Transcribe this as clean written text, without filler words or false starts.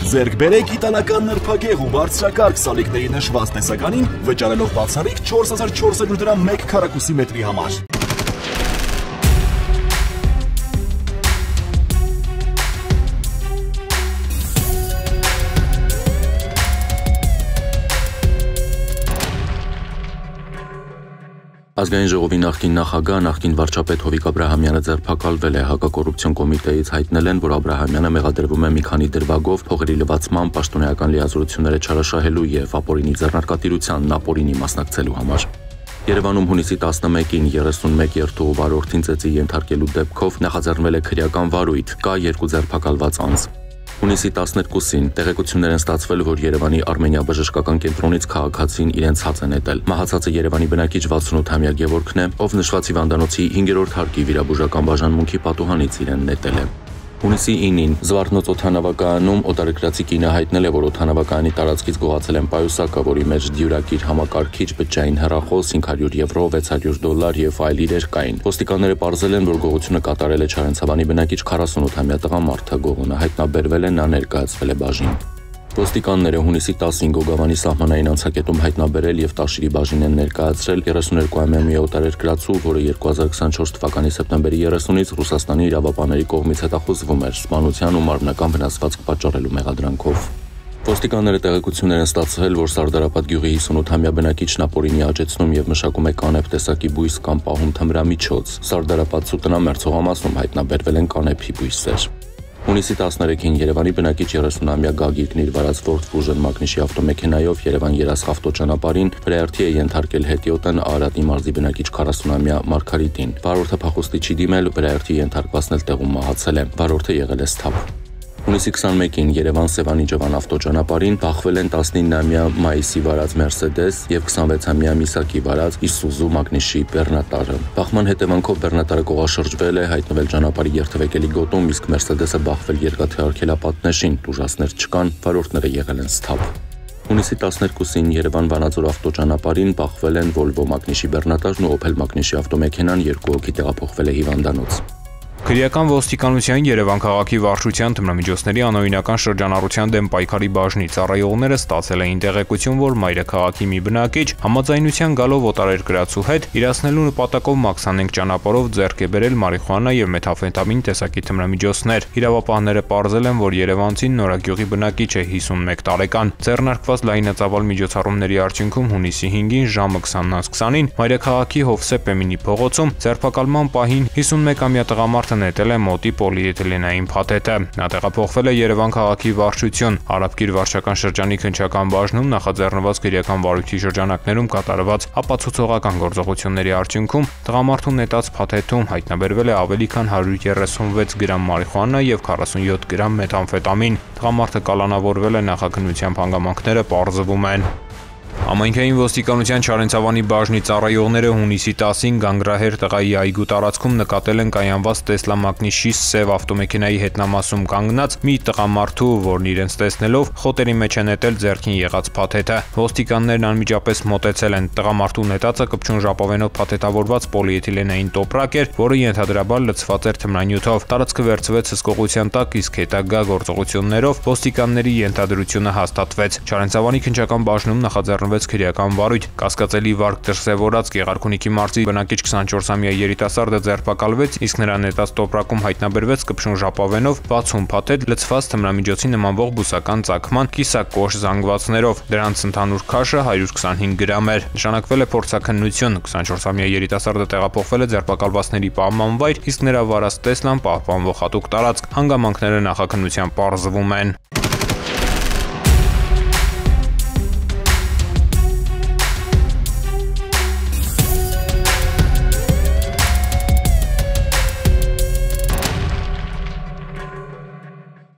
Ձեռք բերեք իտալական նրբագեղ ու բարձրակարգ սալիկների նշված տեսականին, վճարելով բացառիկ 4400 դրամ 1 քառակուսի մետրի համար։ Ազգային ժողովի նախկին նախագահ, նախկին վարչապետ Հովիկ Աբրահամյանը ձերբակալվել է։ Հակակոռուպցիոն կոմիտեից հայտնել են, որ Աբրահամյանը մեղադրվում է մի քանի դրվագով, փողերի լվացման, պաշտոնեական լիազորությունները չարաշահելու եւ ապօրինի ձեռնարկատիրությանն ապօրինի մասնակցելու համար։ Երևանում հունիսի 11-ին 31 երթուղու վարորդին ծեծի ենթարկելու դեպքով նախաձեռնվել է քրեական վարույթ, կա 2 ձերբակալված անձ։ Հունիսի 12-ին տեղեկություններ են ստացվել, որ Երևանի Արմենիա բժշկական կենտրոնից քաղաքացին իրենց հաց է նետել։ Մահացածը Երևանի բնակիչ 68-ամյա Գևորգն է, ով նշված հիվանդանոցի 5-րդ հարկի վիրաբուժական բաժանմունքի պատուհանից իրեն նետել է։ Հունիսի 9-ին Զվարթնոց օդանավակայանում օտարերկրացի կինը հայտնել է, որ օդանավակայանի տարածքից գողացել են պայուսակը, որի մեջ դյուրակիր համակարգիչ, բջջային հեռախոս, 500 եվրո, $600 եւ այլ իրեր կային։ Ոստիկանները պարզել են, որ գողությունը կատարել է Չարենցավանի բնակիչ 48-ամյա տղամարդը, գողունը հայտնաբերվել է, նա ներկայացվել է բաժին։ Ոստիկանները հունիսի 10-ին Գոգավանի սահմանային անցակետում հայտնաբերել եւ Տաշիրի բաժին են ներկայացրել 32-ամյա մի օտարերկրացու, որը 2024 թվականի սեպտեմբերի 30-ից Ռուսաստանի իրավապահների կողմից հետախուզվում էր սպանության ու մարմնական վնասվածք պատճառելու մեղադրանքով։ Ոստիկանները տեղեկություններ են ստացել, որ Սարդարապատ գյուղի 58-ամյա բնակիչն ապօրինի աճեցնում եւ մշակում է կանեփ տեսակի բույս կամ պահում թմրամիջոց։ Սարդարապատ Սուտնամեր ցողամասում հայտնաբերվել են կանեփի բույսեր։ Հունիսի 13-ին Երևանի բնակիչ 30-ամյա Գագիկն իր վարած Ford Fusion մագնիշի ավտոմեքենայով Երևան-Երասխ ավտոճանապարհին վրայերթի է ենթարկել հետիոտն Արարատի մարզի բնակիչ 40-ամյա Մարգարիտին։ Վարորդը փախուստի չի դիմել, վրայերթի ենթարկվածն էլ տեղում մահացել է։ Վարորդը եղել է սթափ։ Հունիսի 21-ին Երևան-Սևանի-Ջավան ավտոճանապարհին բախվել են 19-ամյա Մայիսի վարած Mercedes եւ 26-ամյա Միսակի վարած Isuzu մագնիշի բեռնատարը։ Բախման հետևանքով բեռնատարը կողաշրջվել է, հայտնվել ճանապարհի երթևեկելի գոտում, իսկ Mercedes-ը բախվել երկաթե արգելապատնեշին, տուժածներ չկան, վարորդները եղել են սթափ։ Հունիսի 12-ին Երևան-Վանաձոր ավտոճանապարհին բախվել են Volvo մագնիշի բեռնատարն ու Opel մագնիշի ավտոմեքենան, 2 հոգի տեղափոխվել է հիվանդանոց։ Քրեական ոստիկանության Երևան քաղաքի վարչության թմրամիջոցների անօրինական շրջանառության դեմ պայքարի բաժնի ծառայողները ստացել էին տեղեկություն, որ մայրաքաղաքի մի բնակիչ համաձայնության գալով օտարերկրացու հետ իրացնելու նպատակով մաքսանենգ ճանապարհով ձեռք է բերել մարիխուանա եւ մեթամֆետամին տեսակի թմրամիջոցներ։ Իրավապահները պարզել են, որ երևանցին Նորագյուղի բնակիչ է 51 տարեկան։ Ձեռնարկված լայնածավալ միջոցառումների արդյունքում հունիսի 5-ին ժամը 20:20-ին մայրաքաղաքի Հովսեփ Էմինի փողոցում ձերբակալման պահին 51-ամյա տղամարդը նետել է մոտի պոլիէթիլենային փաթեթը։ Նա տեղափոխվել է Երևան քաղաքի վարչություն։ Արաբկիր վարչական շրջանի քննչական բաժնում նախաձեռնված քրեական վարույթի շրջանակներում կատարված ապացուցողական գործողությունների արդյունքում տղամարդու նետած փաթեթում հայտնաբերվել է ավելի քան 136 գրամ մարիխուանա եւ 47 գրամ մեթամֆետամին։ Տղամարդը կալանավորվել է, նախաքննության հանգամանքները պարզվում են։ Համայնքային ոստիկանության Չարենցավանի բաժնի ծառայողները հունիսի 10-ին Գանգրահեր տղայի այգու տարածքում նկատել են կայանված Տեսլա մագնիշի սև ավտոմեքենայի հետնամասում կանգնած մի տղամարդու, որն իրենց տեսնելով խոտերի մեջ է նետել ձեռքին եղած փաթեթը։ Ոստիկաններն անմիջապես մոտեցել են։ Տղամարդու նետածը կպչուն ժապավենով փաթեթավորված պոլիէթիլենային տոպրակ էր, որը ենթադրաբար լցված էր թմրանյութով։ Տարածքը վերցվեց հսկողության տակ, իսկ հետագա գործողություններով ոստիկանների ենթադրությունը հաստատվեց։ Չարենցավանի քննչական բաժնում նախաձեռնվեց քրեական վարույթ։ Կասկածելի վարք դրսևորած Գեղարքունիքի մարզի բնակիչ 24-ամյա երիտասարդը ձերբակալվեց, իսկ նրա նետած տոպրակում հայտնաբերվեց կպչուն ժապավենով 60 փաթեթ լցված թմրամիջոցի նմանվող բուսական ծագման կիսակոշ զանգվածներով։ Դրանց ընդհանուր քաշը 125 գրամ էր։ Նշանակվել է փորձաքննություն։ 24-ամյա երիտասարդը տեղափոխվել է ձերբակալվածների պահման վայր, իսկ նրա վարած Տեսլան պահպանվող հատուկ տարածք։ Հանգամանքները նախաքննության պարզվում են։